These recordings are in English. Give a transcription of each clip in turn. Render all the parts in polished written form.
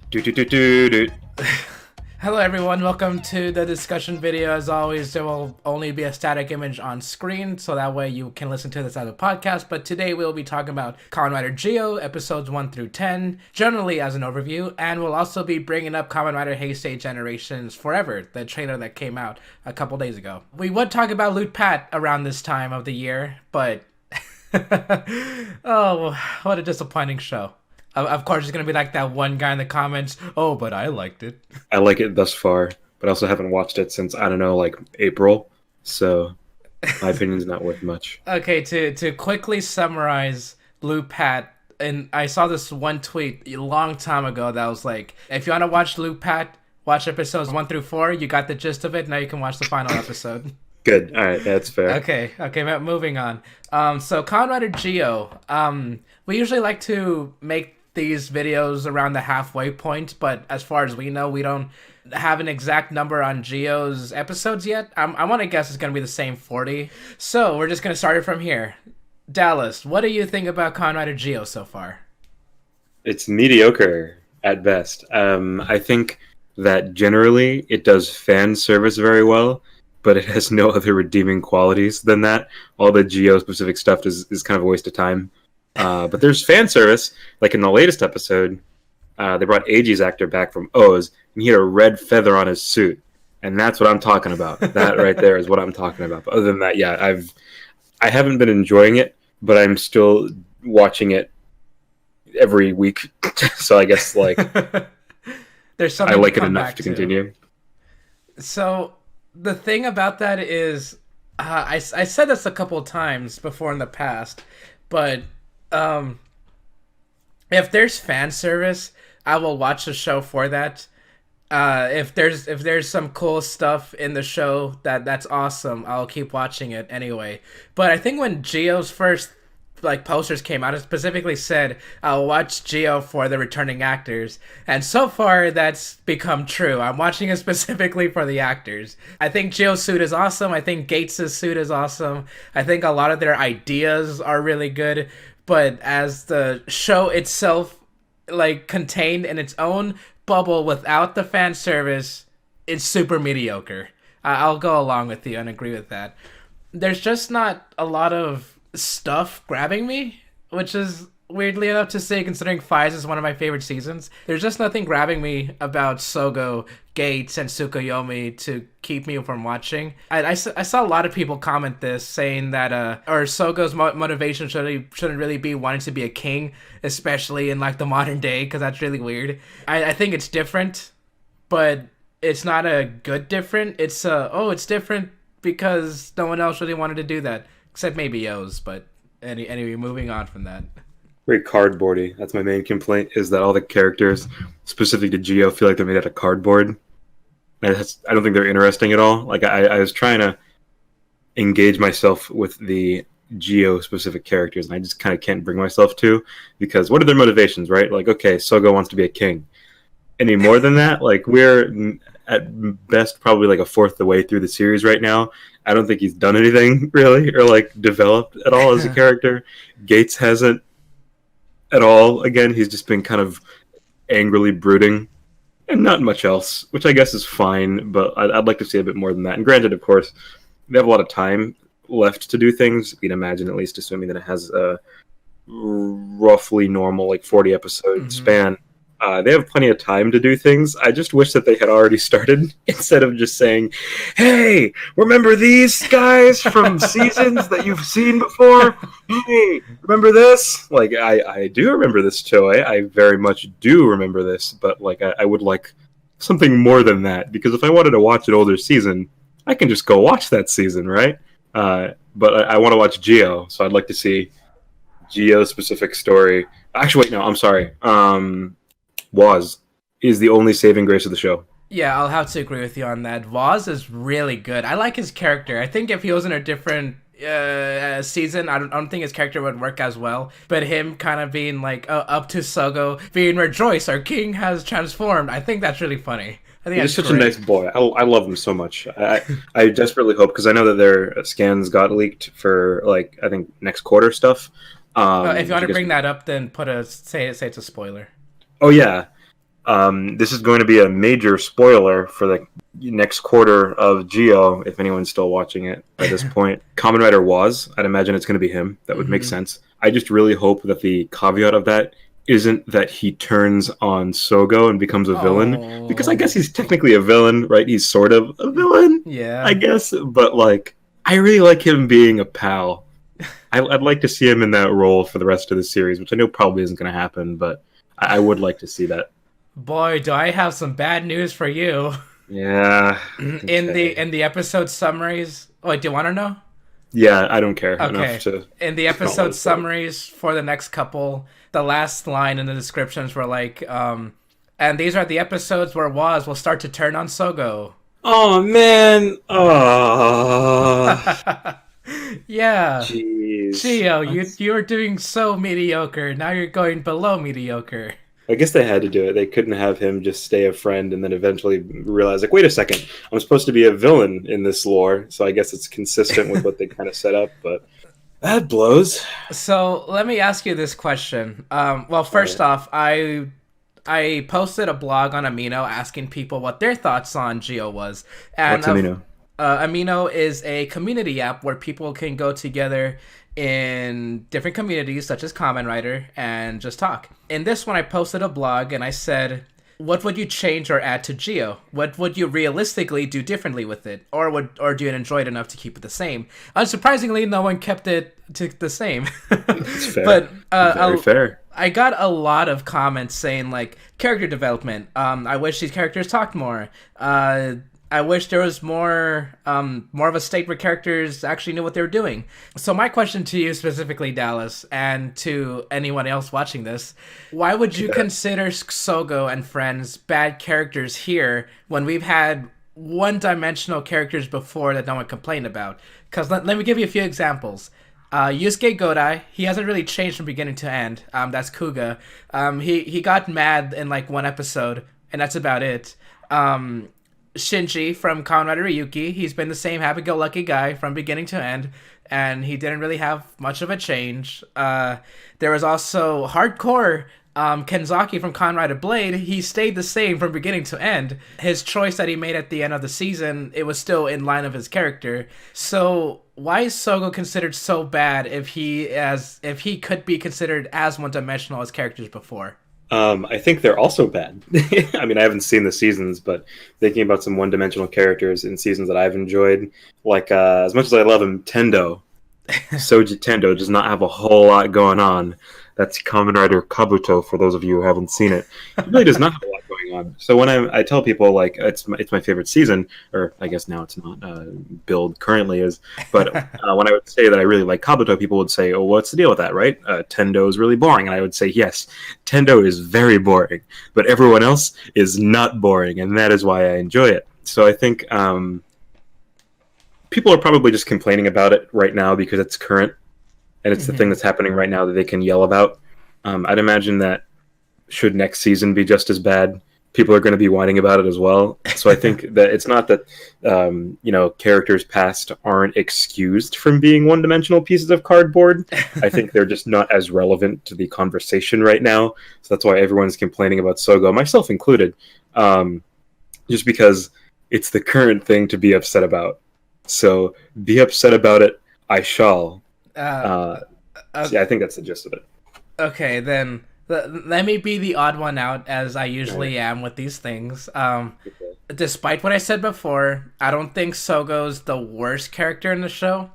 Do do do do do. Hello everyone, welcome to the discussion video. As always, there will only be a static image on screen, so that way you can listen to this as a podcast. But today we'll be talking about Kamen Rider Geo, episodes 1 through 10, generally as an overview, and we'll also be bringing up Kamen Rider Heisei Generations Forever, the trailer that came out a couple days ago. We would talk about Loot Pat around this time of the year, but oh, what a disappointing show. Of course, it's going to be like that one guy in the comments, oh, but I liked it. I like it thus far, but I also haven't watched it since, I don't know, like April. So my opinion's not worth much. Okay, to quickly summarize Blue Pat, and I saw this one tweet a long time ago that was like, if you want to watch Blue Pat, watch episodes 1 through 4. You got the gist of it. Now you can watch the final episode. Good. All right, that's fair. Okay, moving on. So Kamen Rider Geo. We usually like to make these videos around the halfway point, but as far as we know, we don't have an exact number on Geo's episodes yet. I want to guess it's going to be the same 40. So we're just going to start it from here. Dallas, what do you think about Kamen Rider Geo so far? It's mediocre at best. I think that generally it does fan service very well, but it has no other redeeming qualities than that. All the Geo-specific stuff is kind of a waste of time. But there's fan service, like in the latest episode, they brought Eiji's actor back from O's, and he had a red feather on his suit, and that's what I'm talking about. That right there is what I'm talking about. But other than that, yeah, I haven't been enjoying it, but I'm still watching it every week. So I guess like there's something I like to it come enough back to continue. So the thing about that is, I said this a couple of times before in the past, but if there's fan service, I will watch the show for that. If there's some cool stuff in the show that's awesome, I'll keep watching it anyway. But I think when Geo's first posters came out, it specifically said I'll watch Geo for the returning actors, and so far that's become true. I'm watching it specifically for the actors. I think Geo's suit is awesome. I think Gates' suit is awesome. I think a lot of their ideas are really good. But as the show itself, contained in its own bubble without the fan service, it's super mediocre. I'll go along with you and agree with that. There's just not a lot of stuff grabbing me, which is weirdly enough to say considering Fives is one of my favorite seasons. There's just nothing grabbing me about Sogo, Gates, and Tsukuyomi to keep me from watching. I saw a lot of people comment this, saying that or Sogo's motivation shouldn't really be wanting to be a king, especially in the modern day, because that's really weird. I think it's different, but it's not a good different. It's different because no one else really wanted to do that, except maybe O's. But anyway, moving on from that. Very cardboardy. That's my main complaint, is that all the characters specific to Geo feel like they're made out of cardboard. I don't think they're interesting at all. I was trying to engage myself with the Geo-specific characters, and I just kind of can't bring myself to, because what are their motivations, right? Okay, Sogo wants to be a king. Any more than that? We're at best probably a fourth the way through the series right now. I don't think he's done anything, really, or developed at all as a character. Gates hasn't at all. Again, he's just been kind of angrily brooding and not much else, which I guess is fine, but I'd like to see a bit more than that. And granted, of course, they have a lot of time left to do things. We'd imagine, at least assuming that it has a roughly normal 40 episode span. They have plenty of time to do things. I just wish that they had already started, instead of just saying, hey, remember these guys from seasons that you've seen before? Hey, remember this? I do remember this, Toei. I very much do remember this, but I would like something more than that, because if I wanted to watch an older season, I can just go watch that season, right? But I want to watch Geo, so I'd like to see Geo's specific story. Actually, wait, no, I'm sorry. Waz is the only saving grace of the show. Yeah, I'll have to agree with you on that. Waz is really good. I like his character. I think if he was in a different season, I don't think his character would work as well. But him kind of being up to Sogo, being rejoice, our king has transformed. I think that's really funny. I think he's such a nice boy. I love him so much. I desperately hope, because I know that their scans got leaked for I think next quarter stuff. If you want to bring that up, then say it's a spoiler. Oh yeah, This is going to be a major spoiler for the next quarter of Geo, if anyone's still watching it at this point. Kamen Rider was. I'd imagine it's going to be him. That would make sense. I just really hope that the caveat of that isn't that he turns on Sogo and becomes a villain, because I guess he's technically a villain, right? He's sort of a villain, Yeah. I guess. But like, I really like him being a pal. I'd like to see him in that role for the rest of the series, which I know probably isn't going to happen, but I would like to see that. Boy, do I have some bad news for you. Yeah. In the episode summaries. Wait, do you want to know? Yeah, I don't care Okay. enough to. In the episode summaries for the next couple, the last line in the descriptions were like, and these are the episodes where Waz will start to turn on Sogo. Oh man! Oh, Yeah. jeez. Gio, you were doing so mediocre. Now you're going below mediocre. I guess they had to do it. They couldn't have him just stay a friend and then eventually realize, like, wait a second, I'm supposed to be a villain in this lore. So I guess it's consistent with what they kind of set up, but that blows. So let me ask you this question. Well, first off, I posted a blog on Amino asking people what their thoughts on Geo was. And What's Amino? Amino is a community app where people can go together in different communities such as Kamen Rider and just talk. In this one, I posted a blog and I said, what would you change or add to Geo? What would you realistically do differently with it? Or do you enjoy it enough to keep it the same? Unsurprisingly, no one kept it to the same. It's fair. But Very fair. I got a lot of comments saying like character development. I wish these characters talked more. I wish there was more of a state where characters actually knew what they were doing. So my question to you specifically, Dallas, and to anyone else watching this, why would you consider Sogo and friends bad characters here when we've had one-dimensional characters before that no one complained about? Because let me give you a few examples. Yusuke Godai, he hasn't really changed from beginning to end. That's Kuga. He got mad in like one episode, and that's about it. Shinji from Kamen Rider Ryuki, he's been the same happy-go-lucky guy from beginning to end, and he didn't really have much of a change. There was also hardcore Kenzaki from Kamen Rider Blade. He stayed the same from beginning to end. His choice that he made at the end of the season, it was still in line of his character. So why is Sogo considered so bad if he could be considered as one-dimensional as characters before? I think they're also bad. I mean, I haven't seen the seasons, but thinking about some one-dimensional characters in seasons that I've enjoyed, like as much as I love him, Tendo, Soji Tendo does not have a whole lot going on. That's Kamen Rider Kabuto, for those of you who haven't seen it. He really does not have a lot going on. So when I tell people, like, it's my favorite season, or I guess now it's not, Build currently is, but when I would say that I really like Kabuto, people would say, oh, what's the deal with that, right? Tendo is really boring. And I would say, yes, Tendo is very boring, but everyone else is not boring, and that is why I enjoy it. So I think people are probably just complaining about it right now because it's current, and it's the thing that's happening right now that they can yell about. I'd imagine that should next season be just as bad, people are going to be whining about it as well. So I think that it's not that characters past aren't excused from being one-dimensional pieces of cardboard. I think they're just not as relevant to the conversation right now. So that's why everyone's complaining about Sogo, myself included, just because it's the current thing to be upset about. So be upset about it, I shall. Yeah, I think that's the gist of it. Okay, then let me be the odd one out, as I usually am with these things. Despite what I said before, I don't think Sogo's the worst character in the show.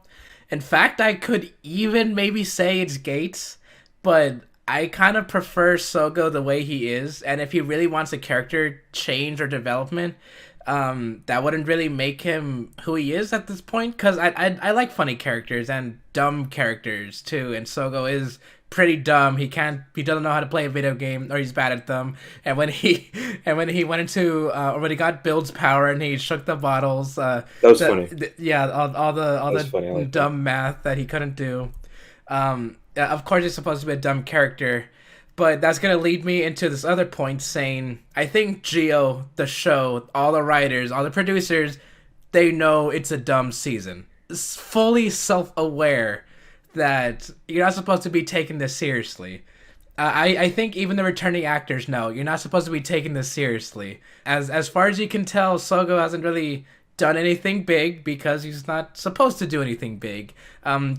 In fact, I could even maybe say it's Gates, but I kind of prefer Sogo the way he is, and if he really wants a character change or development, that wouldn't really make him who he is at this point, because I like funny characters and dumb characters too, and Sogo is pretty dumb. He doesn't know how to play a video game, or he's bad at them. And when he went into or when he got Build's power and he shook the bottles, that was funny. All the funny. dumb math that he couldn't do. Of course, he's supposed to be a dumb character. But that's going to lead me into this other point saying, I think Geo, the show, all the writers, all the producers, they know it's a dumb season. It's fully self-aware that you're not supposed to be taking this seriously. I think even the returning actors know you're not supposed to be taking this seriously. As far as you can tell, Sogo hasn't really done anything big because he's not supposed to do anything big.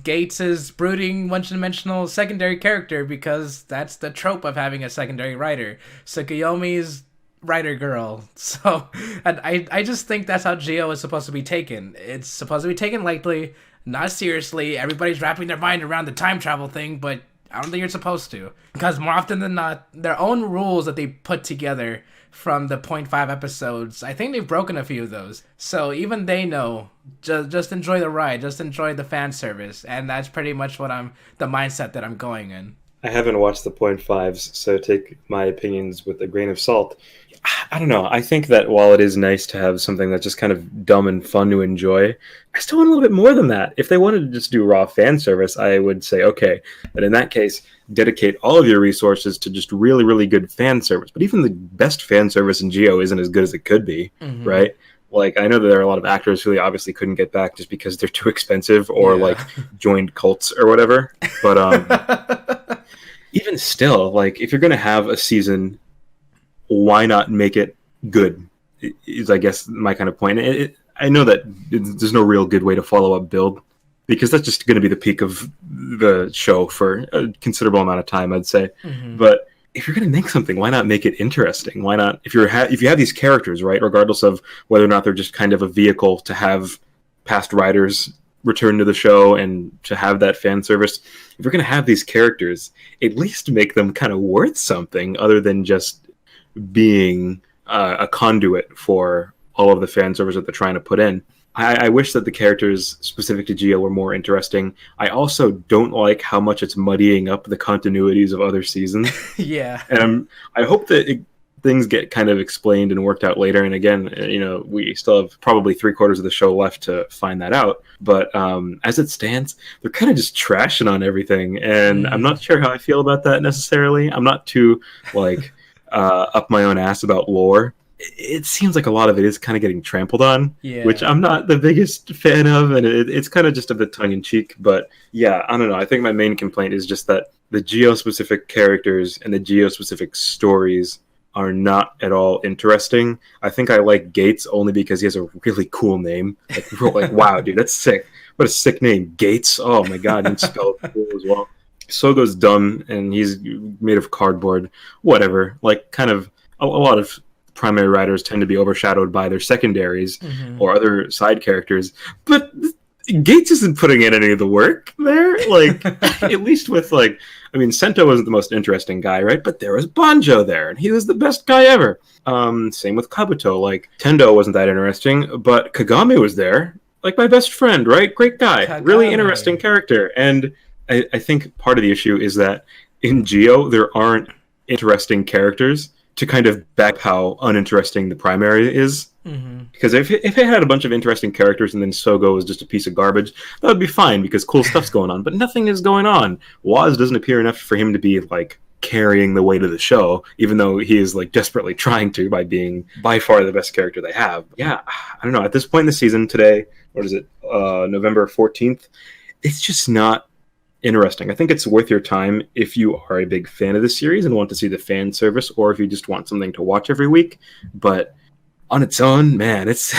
Gates is brooding, one-dimensional secondary character because that's the trope of having a secondary writer. Tsukuyomi's writer girl. So, and I just think that's how Geo is supposed to be taken. It's supposed to be taken lightly, not seriously. Everybody's wrapping their mind around the time travel thing, but I don't think you're supposed to. Because more often than not, their own rules that they put together from the point 0.5 episodes, I think they've broken a few of those. So even they know, just enjoy the ride, just enjoy the fan service. And that's pretty much the mindset that I'm going in. I haven't watched the point fives, so take my opinions with a grain of salt. I don't know. I think that while it is nice to have something that's just kind of dumb and fun to enjoy, I still want a little bit more than that. If they wanted to just do raw fan service, I would say, okay, but in that case, dedicate all of your resources to just really, really good fan service. But even the best fan service in Geo isn't as good as it could be, right? Like, I know that there are a lot of actors who they obviously couldn't get back just because they're too expensive or, like, joined cults or whatever. But even still, like, if you're going to have a season, why not make it good? Is, I guess, my kind of point. I know that there's no real good way to follow up build because that's just going to be the peak of the show for a considerable amount of time, I'd say. But if you're going to make something, why not make it interesting? Why not, if you have these characters, right, regardless of whether or not they're just kind of a vehicle to have past writers return to the show and to have that fan service, if you're going to have these characters, at least make them kind of worth something other than just being a conduit for all of the fan service that they're trying to put in. I wish that the characters specific to Geo were more interesting. I also don't like how much it's muddying up the continuities of other seasons. Yeah. And I hope that things get kind of explained and worked out later. And again, we still have probably 3/4 of the show left to find that out. But as it stands, they're kind of just trashing on everything. And I'm not sure how I feel about that necessarily. I'm not too, up my own ass about lore. It seems like a lot of it is kind of getting trampled on, which I'm not the biggest fan of, and it's kind of just a bit tongue-in-cheek. But yeah, I don't know. I think my main complaint is just that the Geo-specific characters and the Geo-specific stories are not at all interesting. I think I like Gates only because he has a really cool name. Like wow, dude, that's sick. What a sick name, Gates. Oh my god, and spelled cool as well. Sogo's dumb, and he's made of cardboard. Whatever. Like, kind of a lot of primary writers tend to be overshadowed by their secondaries or other side characters, but Gates isn't putting in any of the work there. Like, at least with, Sento wasn't the most interesting guy, right? But there was Banjo there, and he was the best guy ever. Same with Kabuto. Like, Tendo wasn't that interesting, but Kagame was there. Like, my best friend, right? Great guy. Kagame. Really interesting character. And I think part of the issue is that in Geo, there aren't interesting characters to kind of back how uninteresting the primary is. Because if it had a bunch of interesting characters and then Sogo was just a piece of garbage, that would be fine because cool stuff's going on. But nothing is going on. Waz doesn't appear enough for him to be, carrying the weight of the show, even though he is, desperately trying to by being by far the best character they have. Yeah, I don't know. At this point in the season today, what is it, November 14th, it's just not interesting. I think it's worth your time if you are a big fan of the series and want to see the fan service, or if you just want something to watch every week. But on its own, man, it's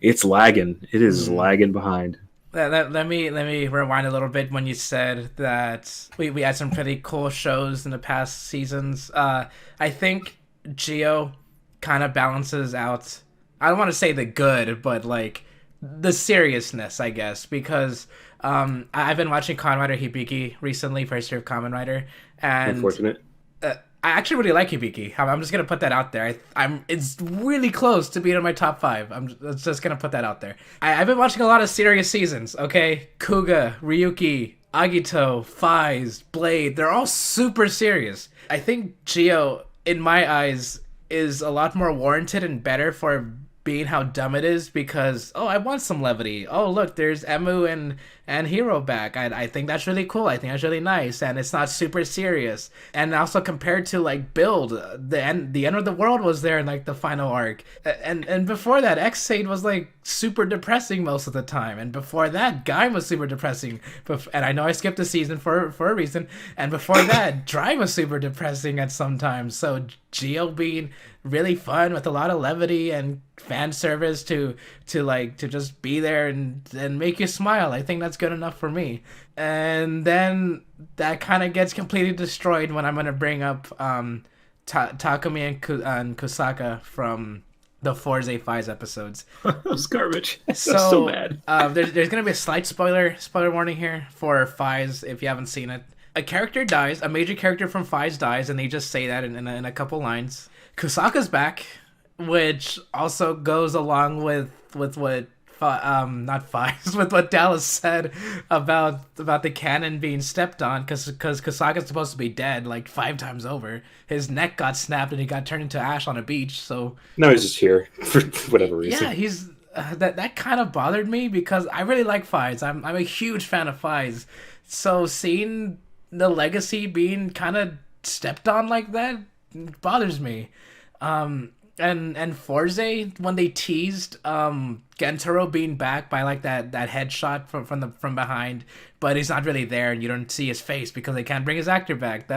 it's lagging. It is lagging behind. Let me rewind a little bit when you said that we had some pretty cool shows in the past seasons. I think Geo kind of balances out. I don't want to say the good, but the seriousness, I guess, because I've been watching Kamen Rider Hibiki recently, first year of Kamen Rider, and Unfortunate. I actually really like Hibiki. I'm just gonna put that out there. It's really close to being in my top 5. I'm just gonna put that out there. I've been watching a lot of serious seasons. Okay, Kuga, Ryuki, Agito, Faiz, Blade. They're all super serious. I think Geo, in my eyes, is a lot more warranted and better for being how dumb it is because, I want some levity. Oh, look, there's Emu and and Hero back. I think that's really cool. I think that's really nice, and it's not super serious. And also compared to like Build, the end of the world was there in like the final arc, and before that, X8 was like super depressing most of the time, and before that, Guy was super depressing. And I know I skipped a season for a reason. And before that, Drive was super depressing at some times. So Geo being really fun with a lot of levity and fan service to just be there and make you smile. I think that's good enough for me. And then that kind of gets completely destroyed when I'm gonna bring up Takumi and Kusaka from the Forza 5 episodes. That was garbage. So, That's so bad. There's gonna be a slight spoiler warning here for Fives if you haven't seen it. A character dies, a major character from Fives dies, and they just say that in a couple lines. Kusaka's back, which also goes along with what not Fives with what Dallas said about the canon being stepped on, because Kusaka's supposed to be dead like 5 times over. His neck got snapped and he got turned into ash on a beach. So No, he's just here for whatever reason. yeah, he's that kind of bothered me because I really like Fives. I'm a huge fan of Fives. So seeing the legacy being kind of stepped on like that bothers me. And Forza, when they teased Gentaro being back by like that headshot from behind, but he's not really there and you don't see his face because they can't bring his actor back.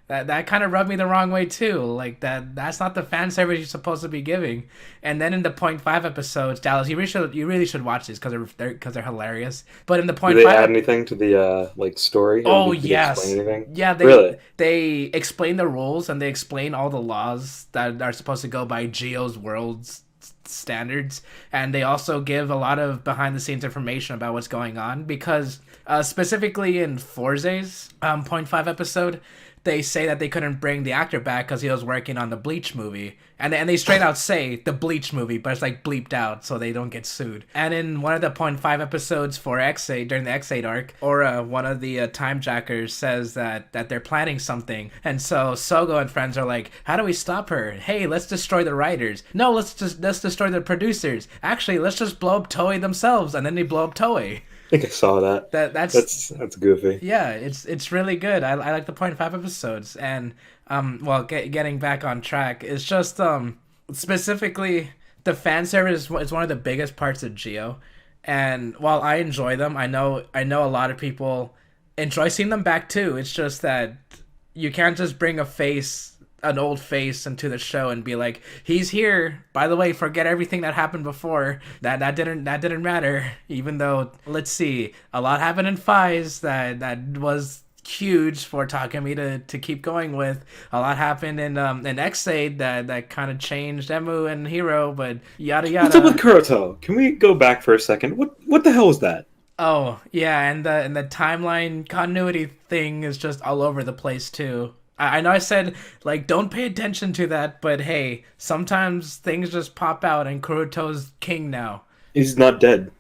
That kind of rubbed me the wrong way too. Like that's not the fan service you're supposed to be giving. And then in the point 5 episodes, Dallas, you really should watch these because they're hilarious. But in the point Do they 5, add anything to the like story? oh Did they yes, explain anything? yeah. Really? They explain the rules and they explain all the laws that are supposed to go by Geo's world's standards, and they also give a lot of behind the scenes information about what's going on because specifically in Forza's point 5 episode, they say that they couldn't bring the actor back because he was working on the Bleach movie. And they straight out say the Bleach movie, but it's like bleeped out so they don't get sued. And in one of the point 5 episodes for X8, during the X8 arc, Aura, one of the time jackers, says that they're planning something. And so Sogo and friends are like, how do we stop her? Hey, let's destroy the writers. No, let's destroy the producers. Actually, let's just blow up Toei themselves. And then they blow up Toei. I think I saw that. That's goofy. Yeah, it's really good. I like the point 5 episodes, and getting back on track, it's just specifically the fan service is one of the biggest parts of Geo, and while I enjoy them, I know a lot of people enjoy seeing them back too. It's just that you can't just bring an old face into the show and be like, he's here, by the way, forget everything that happened before. That didn't matter, even though, let's see, a lot happened in Fives that was huge for Takumi to keep going with. A lot happened in X8 that kind of changed Emu and Hero, but yada yada. What's up with Kuroto? Can we go back for a second? What the hell was that? Oh yeah, and the timeline continuity thing is just all over the place too. I know I said, like, don't pay attention to that, but hey, sometimes things just pop out and Kuroto's king now. He's not dead,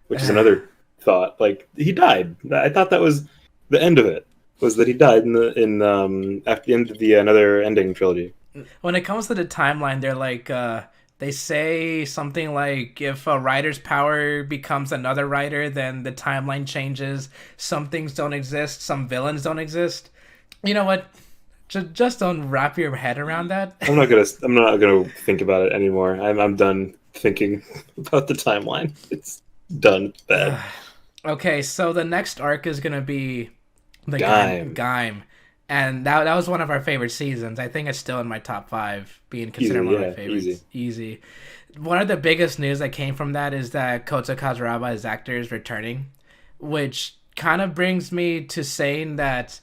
which is another thought. Like, he died. I thought that was the end of it, was that he died after the end of the another ending trilogy. When it comes to the timeline, they're like, they say something like, if a writer's power becomes another writer, then the timeline changes. Some things don't exist, some villains don't exist. You know what? Just don't wrap your head around that. I'm not gonna think about it anymore. I'm done thinking about the timeline. It's done. It's bad. Okay, so the next arc is gonna be the Gaim. Gaim. And that was one of our favorite seasons. I think it's still in my top 5, being considered one of my favorites. Easy. One of the biggest news that came from that is that Kota Kazuraba, his actor, is returning, which kind of brings me to saying that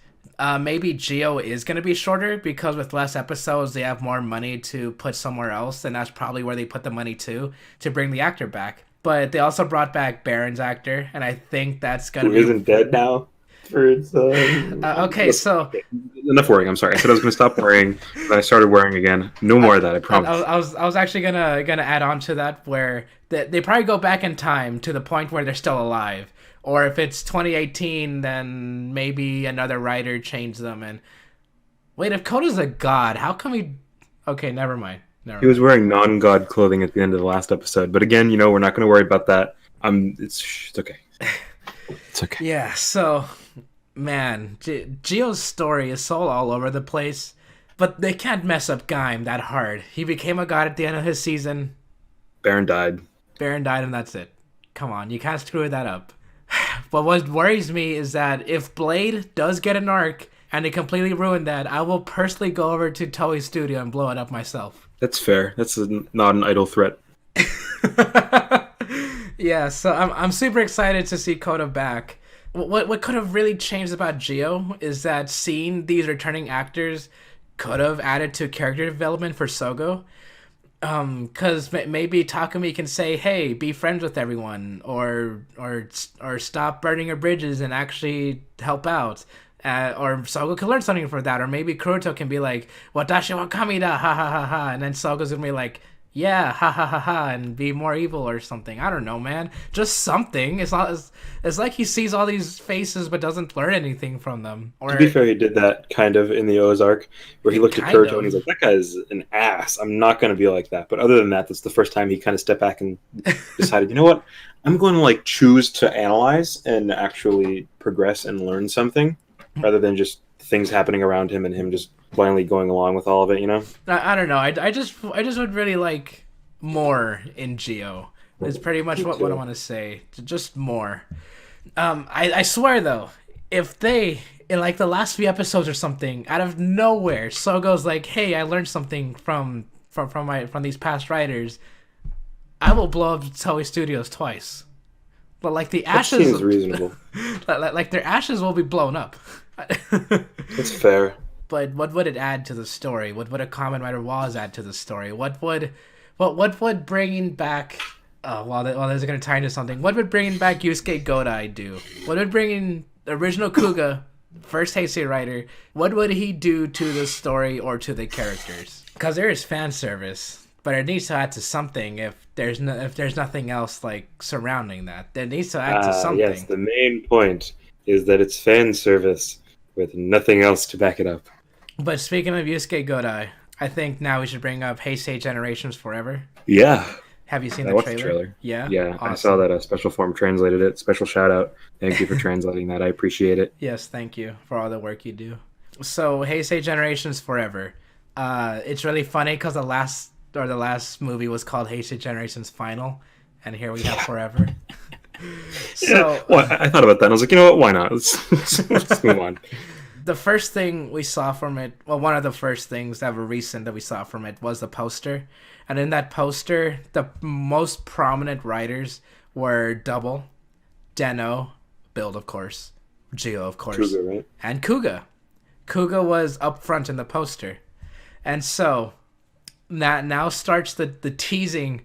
maybe Geo is going to be shorter because with less episodes, they have more money to put somewhere else, and that's probably where they put the money to bring the actor back. But they also brought back Baron's actor, and I think that's going to be... Who isn't dead now? Okay, so... Enough worrying, I'm sorry. I said I was going to stop worrying, but I started worrying again. No more of that, I promise. I was actually gonna add on to that, where they probably go back in time to the point where they're still alive. Or if it's 2018, then maybe another writer changed them. And wait, if Kota's a god, how come he... Okay, never mind. He was wearing non-god clothing at the end of the last episode. But again, we're not going to worry about that. It's okay. It's okay. Yeah, so man, Gio's story is so all over the place, but they can't mess up Gaim that hard. He became a god at the end of his season. Baron died. Baron died, and that's it. Come on, you can't screw that up. But what worries me is that if Blade does get an arc and they completely ruin that, I will personally go over to Toei Studio and blow it up myself. That's fair. Not an idle threat. Yeah, so I'm super excited to see Coda back. What could have really changed about Geo is that seeing these returning actors could have added to character development for Sogo. Because maybe Takumi can say, "Hey, be friends with everyone," or stop burning your bridges and actually help out. Or Sogo can learn something from that. Or maybe Kuroto can be like, "Watashi wa kami da, ha ha ha ha," and then Sogo's gonna be like, "Yeah, ha ha ha ha," and be more evil or something. I don't know, man. Just something. It's like he sees all these faces but doesn't learn anything from them. To Or be fair, he did that kind of in the Ozark, where he looked at kind Kuroto and of. he's like, "That guy's an ass. I'm not going to be like that." But other than that, that's the first time he kind of stepped back and decided, you know what? I'm going to like choose to analyze and actually progress and learn something, rather than just things happening around him and him just blindly going along with all of it. You know? I don't know. I just would really like more in Geo. Is pretty much Me what I too. want to say. Just more. I swear though, if they in like the last few episodes or something, out of nowhere, Sogo's like, "Hey, I learned something from these past writers," I will blow up Toei Studios twice. But like the That ashes, seems reasonable. like their ashes will be blown up. That's fair. But what would it add to the story? What would a Kamen Rider Waz add to the story? What would bringing back well, there's gonna tie into something. What would bringing back Yusuke Godai do? What would bringing the original Kuga, first Heisei writer, what would he do to the story or to the characters? Because there is fan service, but it needs to add to something. If there's nothing else like surrounding that, there needs to add to Yes, something. the main point is that it's fan service with nothing else to back it up. But speaking of Yusuke Godai, I think now we should bring up Heisei Generations Forever. Yeah, Have you seen I the watched the trailer? trailer. Yeah? Yeah, I saw Awesome. that a special form translated it. Special shout out. Thank you for translating that. I appreciate it. Yes, thank you for all the work you do. So, Heisei Generations Forever. It's really funny because the last movie was called Heisei Generations Final, and here we have Forever. Yeah, So, well, I thought about that and I was like, you know what? Why not? Let's move on. the first thing we saw from it, well, one of the first things that were recent that we saw from it was the poster. And in that poster, the most prominent writers were Double, Deno, Build, of course, Geo, of course, Cougar, right? and Kuga. Kuga was up front in the poster. And so, now starts the teasing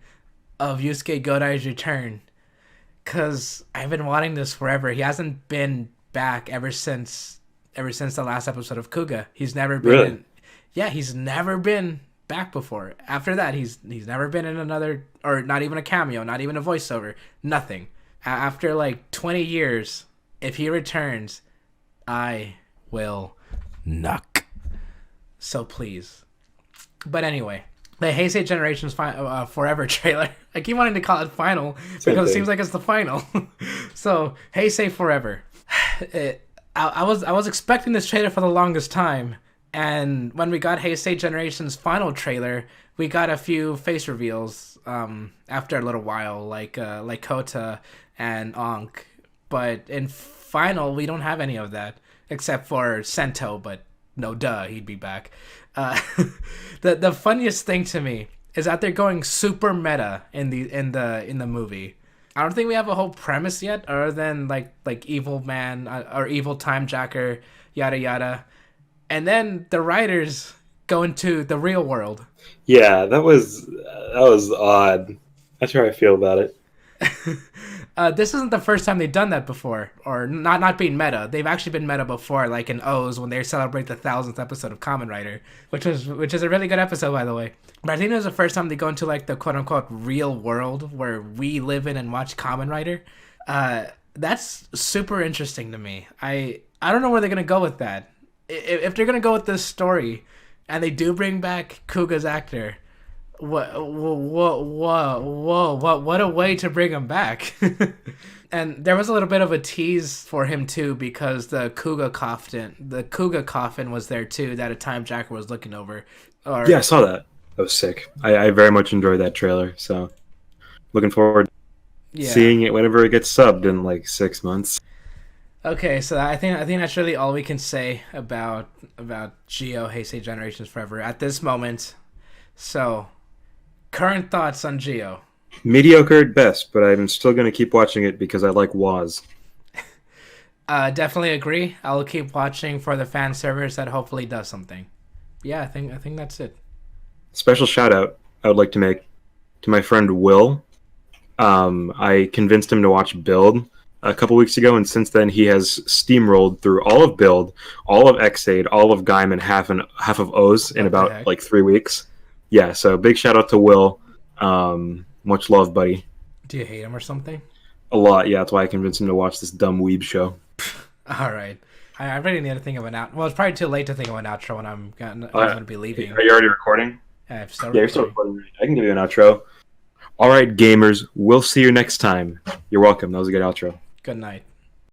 of Yusuke Godai's return. Because I've been wanting this forever. He hasn't been back ever since the last episode of Kuga. He's never been Really? in. Yeah, he's never been back before. After that, he's never been in another, or not even a cameo, not even a voiceover, nothing. After like 20 years, if he returns, I will knock. So please. But anyway, the Heisei Generations Forever trailer. I keep wanting to call it final Same because it thing. seems like it's the final. So Heisei Forever. I was expecting this trailer for the longest time, and when we got Heisei Generations final trailer, we got a few face reveals after a little while, like Kota and Ankh. But in final, we don't have any of that except for Sento. But no, duh, he'd be back. Uh, the funniest thing to me is that they're going super meta in the movie. I don't think we have a whole premise yet, other than like evil man or evil time jacker, yada yada, and then the writers go into the real world. Yeah, that was odd. That's how I feel about it. This isn't the first time they've done that before, or not being meta. They've actually been meta before, like in O's when they celebrate the 1,000th episode of Kamen Rider, which is a really good episode, by the way. But I think it was the first time they go into like the quote unquote real world where we live in and watch Kamen Rider. That's super interesting to me. I don't know where they're gonna go with that. If they're gonna go with this story, and they do bring back Kuga's actor, what a way to bring him back. And there was a little bit of a tease for him too, because the Kuga coffin was there too that a time jacker was looking over. Yeah, I Or saw that. That was sick. I very much enjoyed that trailer. So looking forward to yeah. seeing it whenever it gets subbed in like 6 months. Okay, so I think that's really all we can say about Geo Heisei Generations Forever at this moment. So, current thoughts on Geo. Mediocre at best, but I'm still going to keep watching it because I like Waz. Definitely agree. I'll keep watching for the fan service that hopefully does something. Yeah, I think that's it. Special shout out I would like to make to my friend Will. I convinced him to watch Build a couple weeks ago, and since then he has steamrolled through all of Build, all of Xaid, all of Gaim, and half of O's in What the about heck? like 3 weeks. Yeah, so big shout out to Will. Much love, buddy. Do you hate him or something? A lot. Yeah, that's why I convinced him to watch this dumb weeb show. All right. I really need to think of an out. Well, it's probably too late to think of an outro when I'm Uh, gonna be leaving. are you already recording? I'm still Yeah, you're still recording. recording. I can give you an outro. All right, gamers. We'll see you next time. You're welcome. That was a good outro. Good night.